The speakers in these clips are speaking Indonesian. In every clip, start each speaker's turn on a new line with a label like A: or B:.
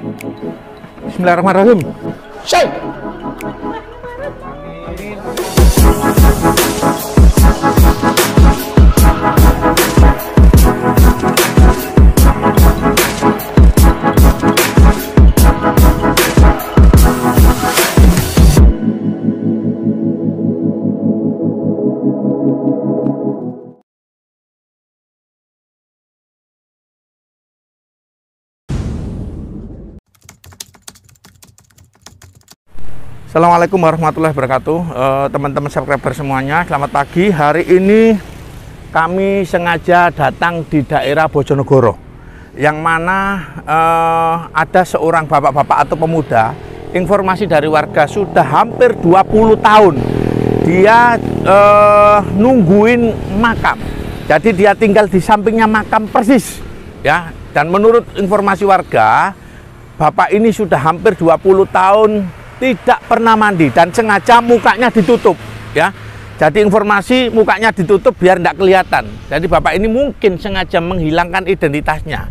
A: Bismillahirrahmanirrahim. Syai. Assalamualaikum warahmatullahi wabarakatuh. Teman-teman subscriber semuanya, selamat pagi. Hari ini kami sengaja datang di daerah Bojonegoro, yang mana ada seorang bapak-bapak atau pemuda. Informasi dari warga sudah hampir 20 tahun dia nungguin makam. Jadi dia tinggal di sampingnya makam persis, ya. Dan menurut informasi warga, bapak ini sudah hampir 20 tahun tidak pernah mandi dan sengaja mukanya ditutup, ya. Jadi informasi mukanya ditutup biar tidak kelihatan. Jadi bapak ini mungkin sengaja menghilangkan identitasnya.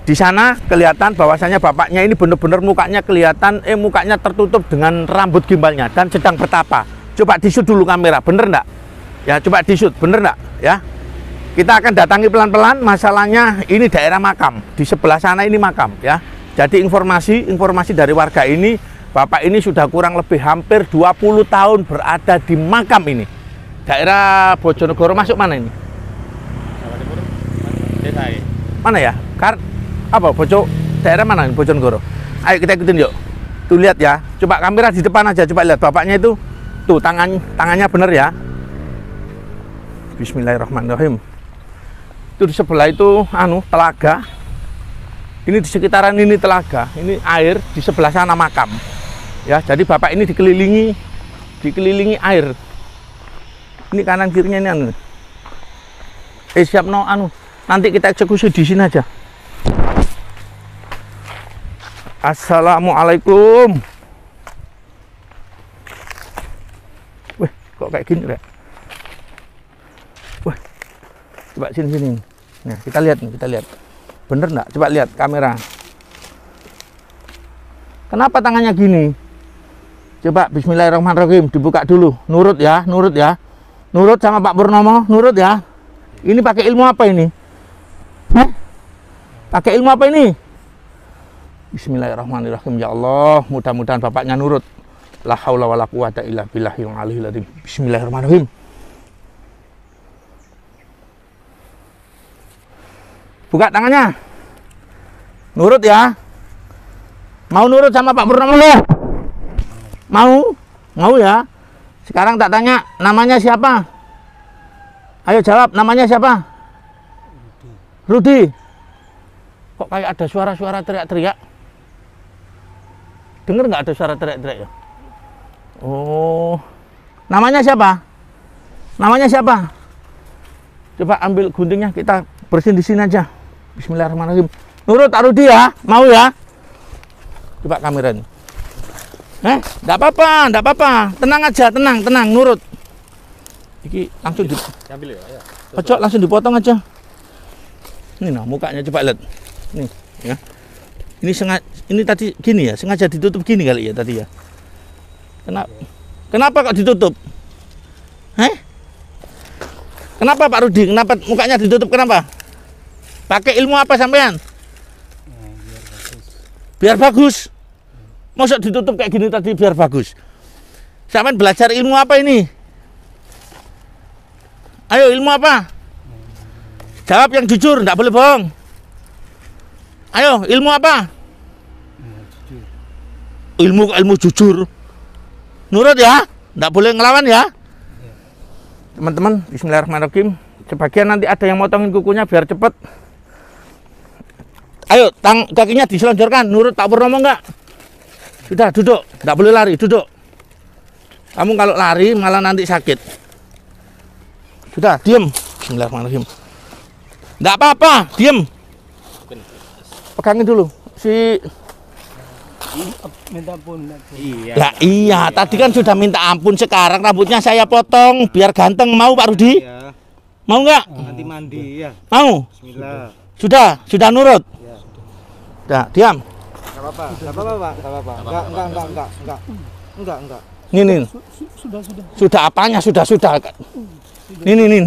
A: Di sana kelihatan bahwasanya bapaknya ini benar-benar mukanya kelihatan, mukanya tertutup dengan rambut gimbalnya dan sedang bertapa. Coba di-shoot dulu kamera, bener enggak? Ya, coba di-shoot, bener enggak? Ya. Kita akan datangi pelan-pelan. Masalahnya ini daerah makam, di sebelah sana ini makam, ya. Jadi informasi dari warga ini, bapak ini sudah kurang lebih hampir 20 tahun berada di makam ini. Daerah Bojonegoro masuk mana ini? Mana ya? Apa? Daerah mana ini Bojonegoro? Ayo kita ikutin yuk. Tuh lihat ya. Coba kamera di depan aja. Coba lihat bapaknya itu. Tuh tangannya bener ya. Bismillahirrahmanirrahim. Itu di sebelah itu telaga. Ini di sekitaran ini telaga. Ini air, di sebelah sana makam. Ya, jadi bapak ini dikelilingi air. Ini kanan kirinya ini siap nanti kita eksekusi di sini aja. Assalamualaikum. Wih, kok kayak gini, Rek? Wih. Coba sini. Nah, kita lihat. Bener enggak? Coba lihat kamera. Kenapa tangannya gini? Coba bismillahirrahmanirrahim, dibuka dulu. Nurut ya. Nurut sama Pak Purnomo, nurut ya. Ini pakai ilmu apa ini? Pakai ilmu apa ini? Bismillahirrahmanirrahim. Ya Allah, mudah-mudahan bapaknya nurut. La haula wala quwata illa billahil aliyil azim. Bismillahirrahmanirrahim. Buka tangannya. Nurut ya. Mau nurut sama Pak Purnomo lo? Mau ya. Sekarang tak tanya, namanya siapa? Ayo jawab, namanya siapa? Rudi. Kok kayak ada suara-suara teriak-teriak? Dengar nggak ada suara teriak-teriak ya? Oh, namanya siapa? Coba ambil guntingnya, kita bersihin di sini aja. Bismillahirrahmanirrahim. Nurut Pak Rudi ya, mau ya? Coba kamera ini. Enggak apa-apa. Tenang aja, tenang, nurut. Iki langsung diambil ya. Pojok langsung dipotong aja. Ini mukanya coba lihat. Nih, ya. Ini tadi gini ya, sengaja ditutup gini kali ya tadi ya. Kenapa kok ditutup? Kenapa Pak Rudi? Kenapa mukanya ditutup? Kenapa? Pakai ilmu apa sampean? Biar bagus. Masa ditutup kayak gini tadi biar bagus? Sampean belajar ilmu apa ini? Ayo, ilmu apa? Jawab yang jujur, enggak boleh bohong. Ayo, ilmu apa? Ilmu jujur. Nurut ya, enggak boleh ngelawan ya. Teman-teman, bismillahirrahmanirrahim. Sebagian nanti ada yang motongin kukunya biar cepet. Ayo, kakinya diselonjorkan. Nurut Pak Purnomo enggak? Sudah, duduk. Enggak boleh lari, duduk. Kamu kalau lari malah nanti sakit. Sudah, diem. Bismillahirrahmanirrahim. Enggak apa-apa, diem. Pegangin dulu.
B: Minta ampun.
A: Iya, tadi kan sudah minta ampun. Sekarang rambutnya saya potong biar ganteng. Mau Pak Rudi?
B: Iya.
A: Mau enggak?
B: Nanti mandi ya.
A: Mau?
B: Bismillah.
A: Sudah nurut.
B: Ya.
A: Udah, diam.
B: Enggak apa-apa, Pak. Enggak apa-apa. Enggak.
A: Ini. Sudah apanya? Sudah. Ini.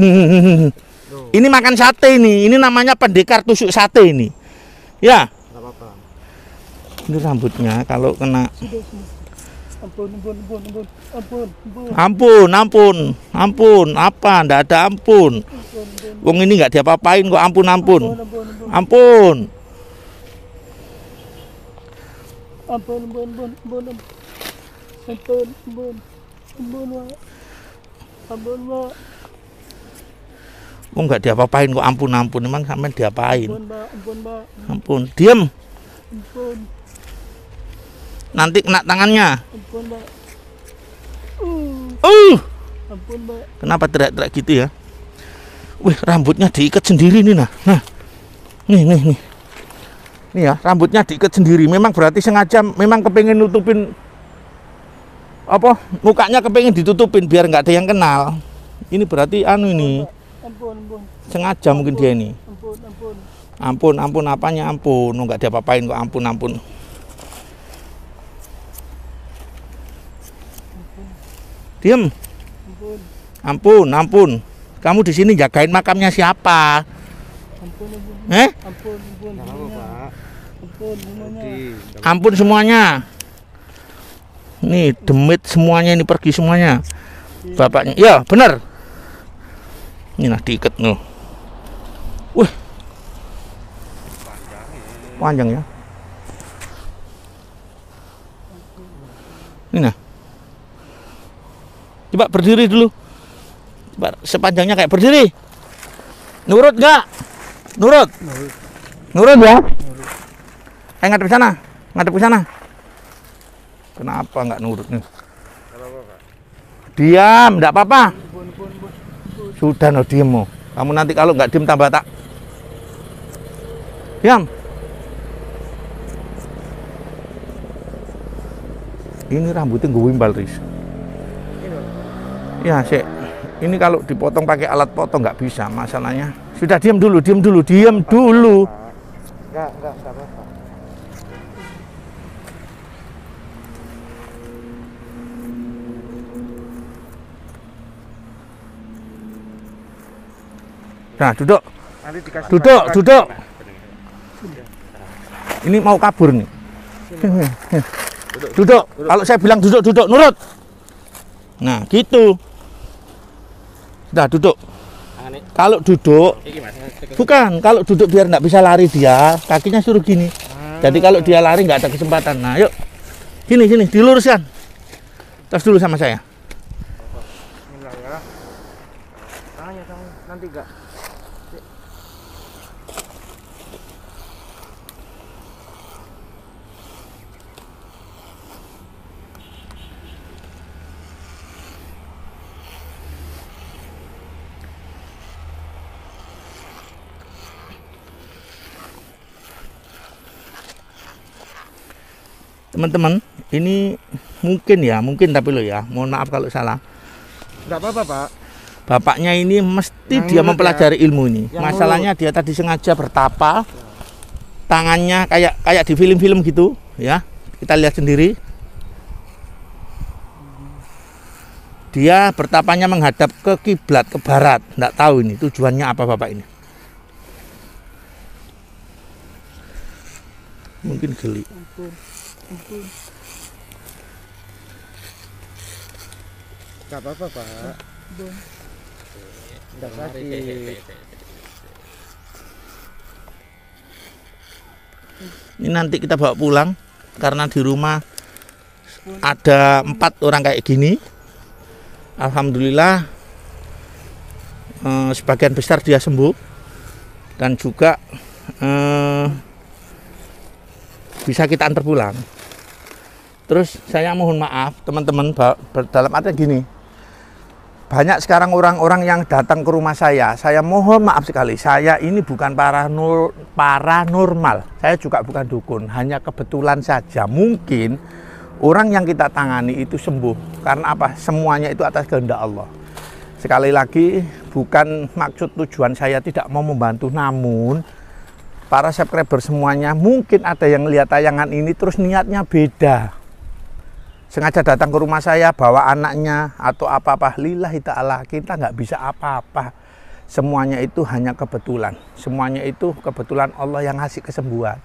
A: Ini makan sate ini. Ini namanya pendekar tusuk sate ini. Ya.
B: Enggak apa-apa.
A: Ini rambutnya kalau kena. Ampun. Apa? Ndak ada ampun. Wong ini nggak diapa-apain kok ampun. Wong nggak diapa-apain kok ampun. Emang sampean diapain? Ampun. Diam. Nanti kena tangannya. Kenapa teriak-teriak gitu ya? Wih, rambutnya diikat sendiri nih nah. Nih. Nih ya, rambutnya diikat sendiri. Memang berarti sengaja memang kepengen nutupin apa? Mukanya kepengen ditutupin biar nggak ada yang kenal. Ini berarti ini. Sengaja mungkin dia ini. Ampun, apanya ampun? Nggak diapa-apain kok ampun. Diam. Ampun. Kamu di sini jagain makamnya siapa? Ampun semuanya. Nih demit semuanya ini pergi semuanya. Bapaknya, ya benar. Ini nah diikat nih. Wih, panjang ya. Ini nah. Coba berdiri dulu. Coba sepanjangnya kayak berdiri. Nurut nggak? Nurut ya? Ngadep ke sana. Kenapa nggak nurut nih? Diam, nggak apa-apa. Sudah no diem mo. Kamu nanti kalau nggak diem tambah tak. Diam. Ini rambutnya gue wimbal Riz. Ya sih. Ini kalau dipotong pakai alat potong nggak bisa masalahnya. Sudah diam dulu.
B: Enggak apa-apa.
A: Nah, duduk. Duduk. Ini mau kabur nih. Duduk. Kalau saya bilang duduk, nurut. Nah, gitu. Sudah duduk. Kalau duduk, bukan. Kalau duduk biar nggak bisa lari dia, kakinya suruh gini. Jadi kalau dia lari nggak ada kesempatan. Nah, yuk. Sini, diluruskan. Terus dulu sama saya.
B: Tangannya nanti enggak.
A: Teman-teman, ini mungkin tapi lo ya, mohon maaf kalau salah.
B: Enggak apa-apa, Pak.
A: Bapaknya ini mesti dia mempelajari ilmu ini. Masalahnya dia tadi sengaja bertapa, tangannya kayak di film-film gitu, ya. Kita lihat sendiri. Dia bertapanya menghadap ke kiblat, ke barat. Nggak tahu ini tujuannya apa bapak ini. Mungkin geli.
B: Enggak apa-apa, Pak. Enggak sakit.
A: Ini nanti kita bawa pulang karena di rumah ada 4 orang kayak gini. Alhamdulillah sebagian besar dia sembuh dan juga bisa kita antar pulang. Terus saya mohon maaf teman-teman, dalam arti gini, banyak sekarang orang-orang yang datang ke rumah saya mohon maaf sekali, saya ini bukan paranormal, saya juga bukan dukun, hanya kebetulan saja mungkin orang yang kita tangani itu sembuh. Karena apa? Semuanya itu atas kehendak Allah. Sekali lagi, bukan maksud tujuan saya tidak mau membantu, namun para subscriber semuanya, mungkin ada yang lihat tayangan ini terus niatnya beda. Sengaja datang ke rumah saya bawa anaknya atau apa-apa. Lillahi ta'ala, kita nggak bisa apa-apa. Semuanya itu hanya kebetulan. Semuanya itu kebetulan Allah yang ngasih kesembuhan.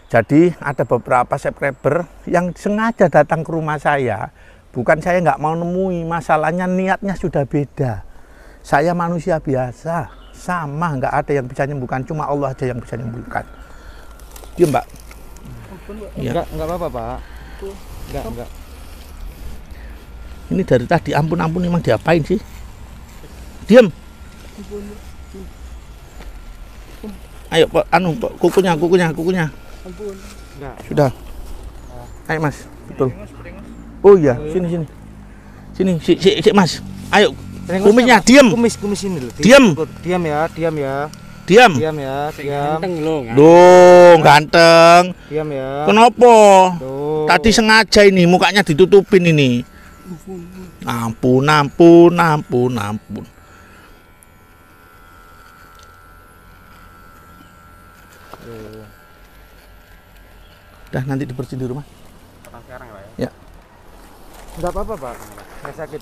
A: Jadi ada beberapa subscriber yang sengaja datang ke rumah saya. Bukan saya nggak mau nemui, masalahnya niatnya sudah beda. Saya manusia biasa, sama, nggak ada yang bisa menyembuhkan, cuma Allah aja yang bisa menyembuhkan. Iya Mbak?
B: Ya. Enggak apa-apa Pak. Enggak.
A: Ini dari tadi ampun emang diapain sih? Diam. Ayo Pak, Pak, kukunya.
B: Ampun. Enggak.
A: Sudah. Ayo Mas, betul. Oh iya, sini. Si Mas. Ayo. Kumisnya diam.
B: Kumis ini loh.
A: Diam.
B: Diam ya.
A: Diam.
B: Ganteng loh.
A: Loh, ganteng.
B: Diam ya.
A: Kenapa?
B: Tuh.
A: Tadi sengaja ini mukanya ditutupin ini. Ampun. Dah nanti dibersihin di rumah.
B: Sekarang
A: ya.
B: Enggak apa-apa, Pak. Saya sakit.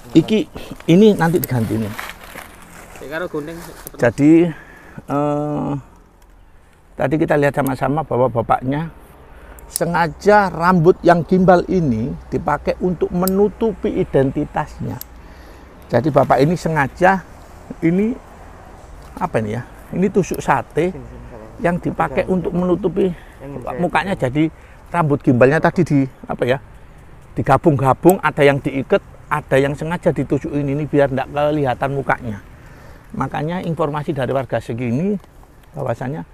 A: Ini nanti diganti nih. Jadi tadi kita lihat sama-sama bahwa bapaknya sengaja rambut yang gimbal ini dipakai untuk menutupi identitasnya. Jadi bapak ini sengaja, ini apa ini ya? Ini tusuk sate yang dipakai untuk menutupi mukanya. Jadi rambut gimbalnya tadi digabung-gabung, ada yang diikat, ada yang sengaja ditusukin ini biar tidak kelihatan mukanya. Makanya informasi dari warga segini bahwasanya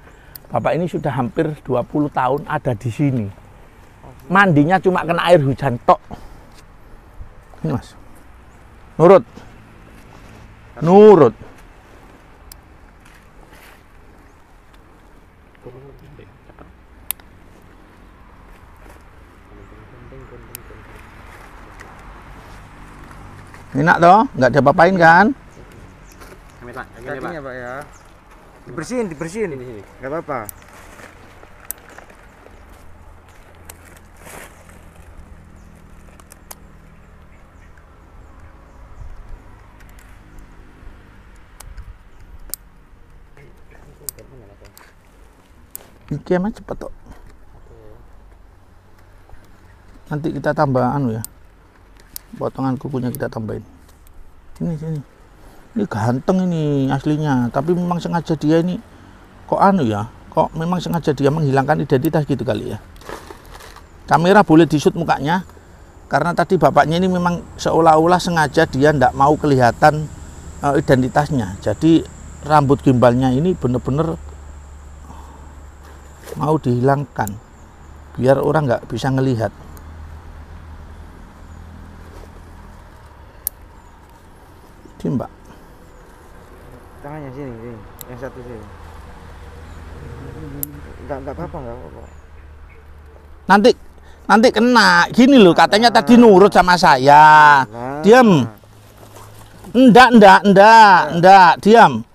A: bapak ini sudah hampir 20 tahun ada di sini. Mandinya cuma kena air hujan tok. Ini Mas. Nurut. Enak toh? Nggak diapa-apain kan?
B: Kakinya Pak ya. Dibersihin. Nggak apa-apa.
A: Iki emang cepet toh. Nanti kita tambah ya. Potongan kukunya kita tambahin. Sini. Ini ganteng ini aslinya, tapi memang sengaja dia ini kok memang sengaja dia menghilangkan identitas gitu kali ya. Kamera boleh di-shoot mukanya karena tadi bapaknya ini memang seolah-olah sengaja dia ndak mau kelihatan identitasnya. Jadi rambut gimbalnya ini bener-bener mau dihilangkan biar orang nggak bisa ngelihat. Mbak,
B: tangannya sini, yang satu sini. Enggak apa-apa.
A: Nanti kena. Gini loh, katanya tadi nurut sama saya. Diam. Enggak, diam.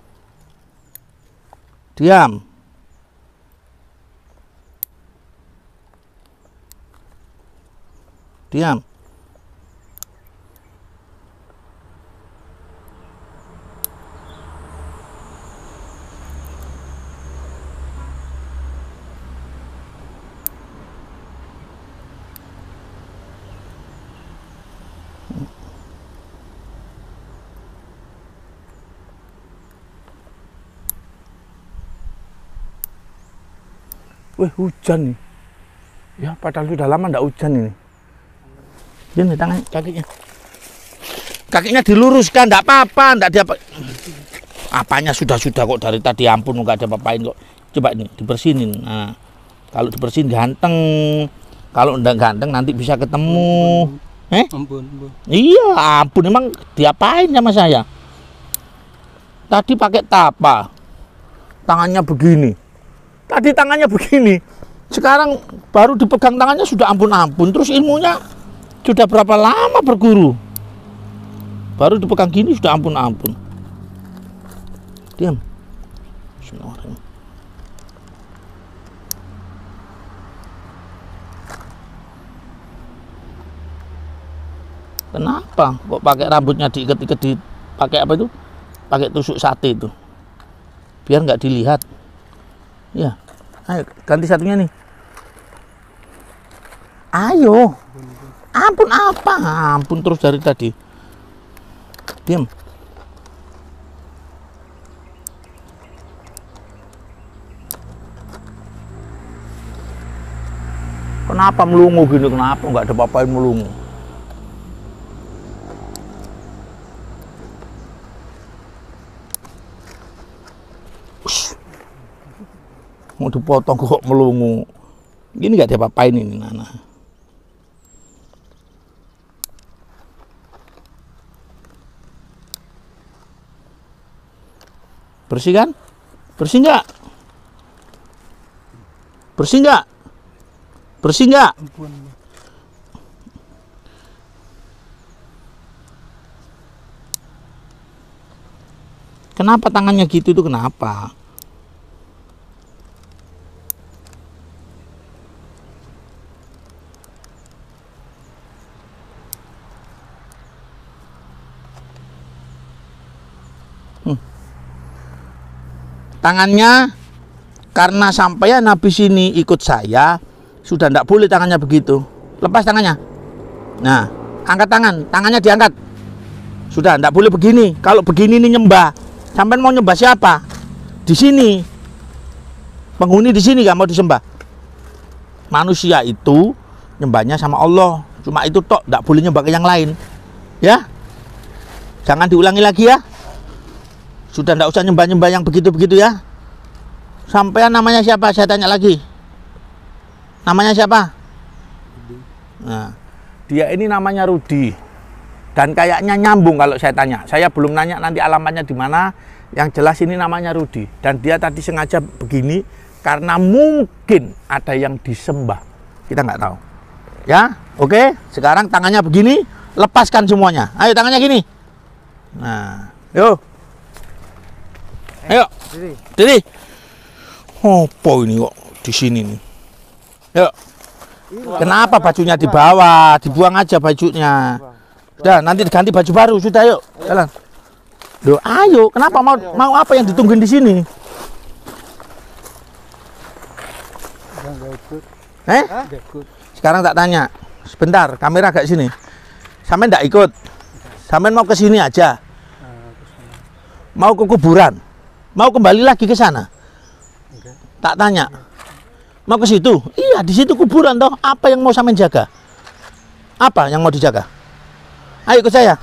A: Wih, hujan nih. Ya, padahal sudah lama enggak hujan ini. Ini tangan kakinya diluruskan, enggak apa-apa, enggak diapa. Apanya sudah kok dari tadi, ampun enggak ada apa-apain kok. Coba ini dibersihin. Nah, kalau dibersihin ganteng. Kalau enggak ganteng nanti bisa ketemu.
B: Ampun.
A: Iya, ampun, emang diapain sama saya? Tadi pakai tapa. Tangannya begini. Tadi tangannya begini, sekarang baru dipegang tangannya sudah ampun-ampun. Terus ilmunya sudah berapa lama berguru? Baru dipegang gini sudah ampun-ampun. Diam. Kenapa kok pakai rambutnya diikat-ikat di pakai apa itu? Pakai tusuk sate itu. Biar nggak dilihat. Ya. Ayo ganti satunya nih. Ayo. Ampun apa? Ampun terus dari tadi. Diam. Kenapa melungu gini? Kenapa nggak ada apa-apain melungu? Mau dipotong kok melungu. Gini nggak ada apa-apain ini Nana. Bersih kan? Bersih nggak? Bersih nggak? Bersih nggak? Kenapa tangannya gitu itu kenapa? Tangannya karena sampai habis ini ikut saya sudah tidak boleh tangannya begitu. Lepas tangannya. Nah, angkat tangan, tangannya diangkat. Sudah tidak boleh begini. Kalau begini ini nyembah. Sampai mau nyembah siapa? Di sini. Penghuni di sini gak mau disembah. Manusia itu nyembahnya sama Allah. Cuma itu tok, tidak boleh nyembah ke yang lain. Ya. Jangan diulangi lagi ya. Sudah tidak usah nyembah-nyembah yang begitu-begitu ya. Sampean namanya siapa? Saya tanya lagi. Namanya siapa? Nah, dia ini namanya Rudi. Dan kayaknya nyambung kalau saya tanya. Saya belum nanya nanti alamatnya di mana. Yang jelas ini namanya Rudi. Dan dia tadi sengaja begini karena mungkin ada yang disembah. Kita nggak tahu. Ya, oke. Sekarang tangannya begini, lepaskan semuanya. Ayo tangannya gini. Nah, yuk. Ayo, Diri. Apa ini kok di sini nih? Yuk. Kenapa bajunya dibawa? Dibuang aja bajunya. Udah, nanti diganti baju baru. Sudah, yuk. Jalan. Loh, ayo. Kenapa mau apa yang ditungguin di sini? Sekarang tak tanya. Sebentar, kamera agak sini. Sampai ndak ikut. Sampai mau ke sini aja. Mau ke kuburan. Mau kembali lagi ke sana? Tak tanya. Mau ke situ? Iya, di situ kuburan toh. Apa yang mau sampean jaga? Apa yang mau dijaga? Ayo ikut saya.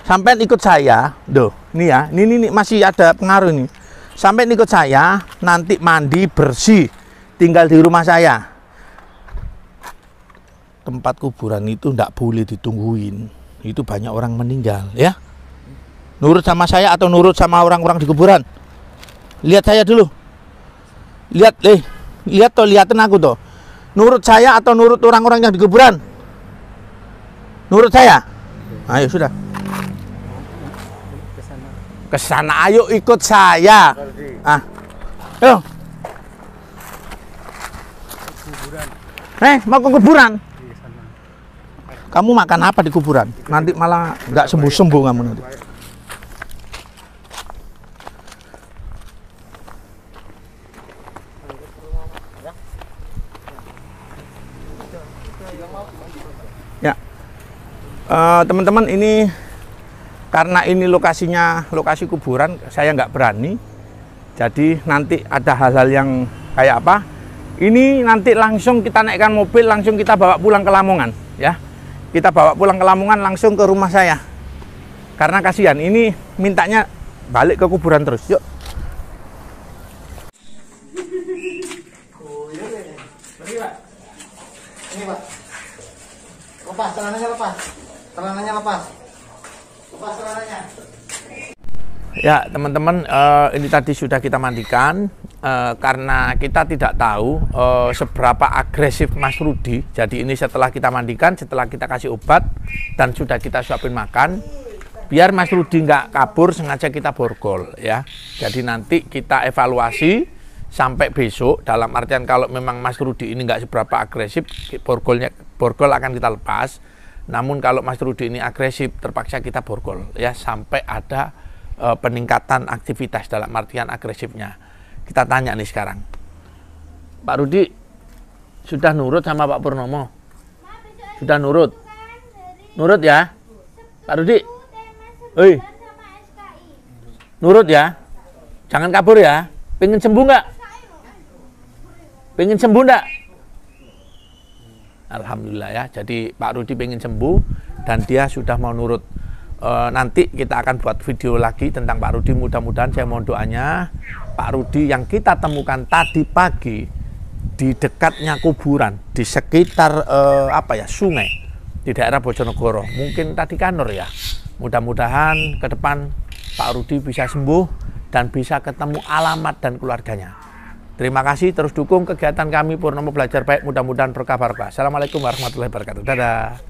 A: Sampean ikut saya. Duh, nih ya. Ini masih ada pengaruh ini. Sampean ikut saya, nanti mandi bersih. Tinggal di rumah saya. Tempat kuburan itu ndak boleh ditungguin. Itu banyak orang meninggal, ya. Nurut sama saya atau nurut sama orang-orang di kuburan? Lihat saya dulu. Lihat toh, lihatin aku toh. Nurut saya atau nurut orang-orang yang di kuburan? Nurut saya. Ayo sudah. Ke sana ayo ikut saya. Ah. Ayo. Mau ke kuburan? Kamu makan apa di kuburan? Nanti malah nggak sembuh-sembuh kamu nanti. Ya, teman-teman, ini karena ini lokasi kuburan, saya nggak berani. Jadi nanti ada hal-hal yang kayak apa? Ini nanti langsung kita naikkan mobil, langsung kita bawa pulang ke Lamongan, ya. Kita bawa pulang ke Lamongan langsung ke rumah saya. Karena kasihan, ini mintanya balik ke kuburan terus. Yuk.
B: Ini Pak. Lepas, celananya lepas. Celananya lepas. Lepas celananya.
A: Ya teman-teman, ini tadi sudah kita mandikan. Karena kita tidak tahu seberapa agresif Mas Rudi. Jadi ini setelah kita mandikan, setelah kita kasih obat dan sudah kita suapin makan, biar Mas Rudi nggak kabur, sengaja kita borgol ya. Jadi nanti kita evaluasi sampai besok. Dalam artian kalau memang Mas Rudi ini nggak seberapa agresif, borgol akan kita lepas. Namun kalau Mas Rudi ini agresif, terpaksa kita borgol ya, sampai ada peningkatan aktivitas dalam artian agresifnya. Kita tanya nih sekarang, Pak Rudi sudah nurut sama Pak Purnomo? Sudah nurut? Nurut ya, Pak Rudi? Hei, nurut ya, jangan kabur ya. Pengen sembuh nggak? Pengen sembuh nggak? Alhamdulillah ya, jadi Pak Rudi pengen sembuh dan dia sudah mau nurut. Nanti kita akan buat video lagi tentang Pak Rudi. Mudah-mudahan, saya mohon doanya, Pak Rudi yang kita temukan tadi pagi di dekatnya kuburan, di sekitar sungai di daerah Bojonegoro, mungkin tadi kanor ya. Mudah-mudahan ke depan Pak Rudi bisa sembuh dan bisa ketemu alamat dan keluarganya. Terima kasih, terus dukung kegiatan kami Purnomo Belajar Baik, mudah-mudahan berkah barokah. Assalamualaikum warahmatullahi wabarakatuh. Dadah.